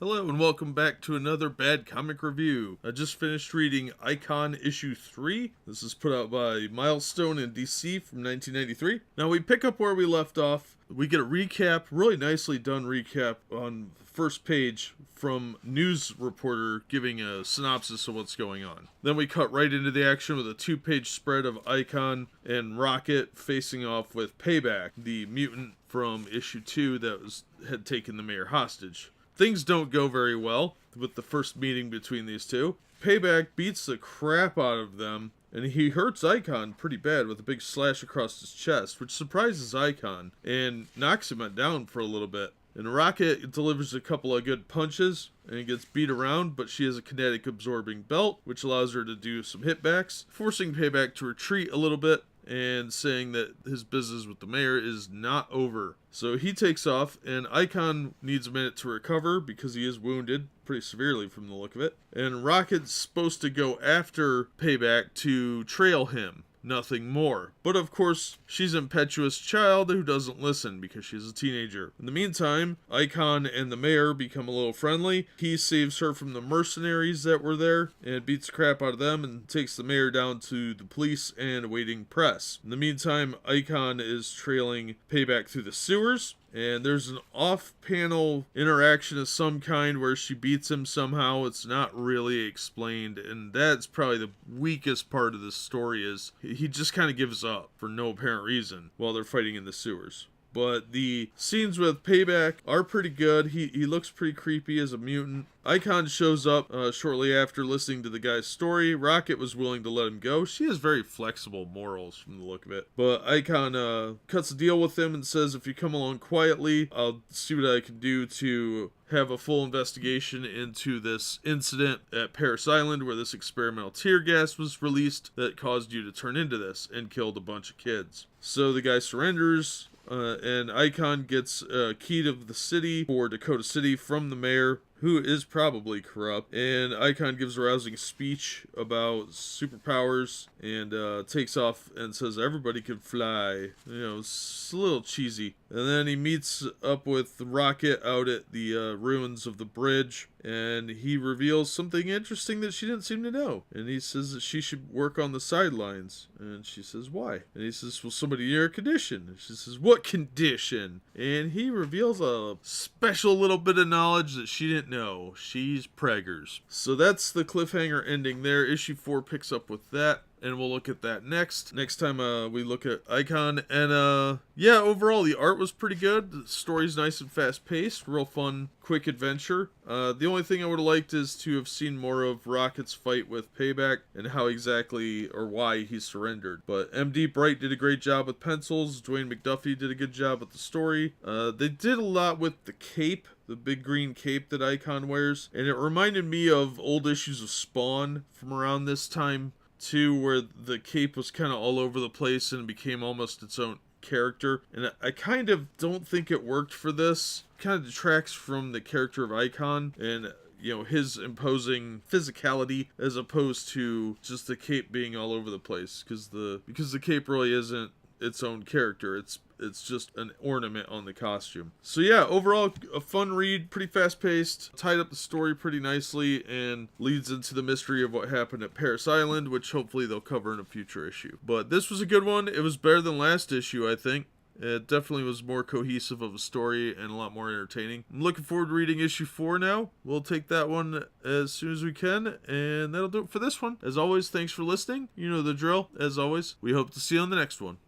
Hello and welcome back to another bad comic review. I just finished reading Icon issue 3. This is put out by Milestone and DC from 1993. Now we pick up where we left off. We get a recap, really nicely done recap on the first page from news reporter giving a synopsis of what's going on. Then we cut right into the action with a 2-page spread of Icon and Rocket facing off with Payback, the mutant from issue 2 that had taken the mayor hostage. Things don't go very well with the first meeting between these two. Payback beats the crap out of them, and he hurts Icon pretty bad with a big slash across his chest, which surprises Icon and knocks him down for a little bit. And Rocket delivers a couple of good punches, and he gets beat around, but she has a kinetic absorbing belt, which allows her to do some hitbacks, forcing Payback to retreat a little bit, and saying that his business with the mayor is not over. So he takes off, and Icon needs a minute to recover because he is wounded pretty severely from the look of it. And Rocket's supposed to go after Payback to trail him. Nothing more. But of course, she's an impetuous child who doesn't listen because she's a teenager. In the meantime, Icon and the mayor become a little friendly. He saves her from the mercenaries that were there and beats the crap out of them and takes the mayor down to the police and waiting press. In the meantime, Icon is trailing Payback through the sewers. And there's an off-panel interaction of some kind where she beats him somehow. It's not really explained, and that's probably the weakest part of the story is he just kind of gives up for no apparent reason while they're fighting in the sewers. But the scenes with Payback are pretty good. He looks pretty creepy as a mutant. Icon shows up shortly after listening to the guy's story. Rocket was willing to let him go. She has very flexible morals from the look of it. But Icon cuts a deal with him and says, if you come along quietly, I'll see what I can do to have a full investigation into this incident at Paris Island where this experimental tear gas was released that caused you to turn into this and killed a bunch of kids. So the guy surrenders. And Icon gets a key to the city for Dakota City from the mayor, who is probably corrupt. And Icon gives a rousing speech about superpowers and takes off and says everybody can fly. You know, it's a little cheesy. And then he meets up with Rocket out at the ruins of the bridge, and he reveals something interesting that she didn't seem to know. And he says that she should work on the sidelines. And she says, why? And he says, well, somebody near a condition. And she says, what condition? And he reveals a special little bit of knowledge that she didn't know. She's preggers. So that's the cliffhanger ending there. Issue 4 picks up with that. And we'll look at that next time we look at Icon. And yeah, overall the art was pretty good. The story's nice and fast paced, real fun, quick adventure. The only thing I would have liked is to have seen more of Rocket's fight with Payback and how exactly or why he surrendered. But MD Bright did a great job with pencils. Dwayne McDuffie did a good job with the story. They did a lot with the cape, the big green cape that Icon wears, and it reminded me of old issues of Spawn from around this time too, where the cape was kind of all over the place and became almost its own character. And I kind of don't think it worked for this. It kind of detracts from the character of Icon and, you know, his imposing physicality as opposed to just the cape being all over the place, because the cape really isn't its own character. It's just an ornament on the costume. So yeah, overall a fun read, pretty fast paced, tied up the story pretty nicely, and leads into the mystery of what happened at Paris Island, which hopefully they'll cover in a future issue. But this was a good one. It was better than last issue, I think. It definitely was more cohesive of a story and a lot more entertaining. I'm looking forward to reading issue 4 now. We'll take that one as soon as we can, and that'll do it for this one. As always, thanks for listening. You know the drill. As always, we hope to see you on the next one.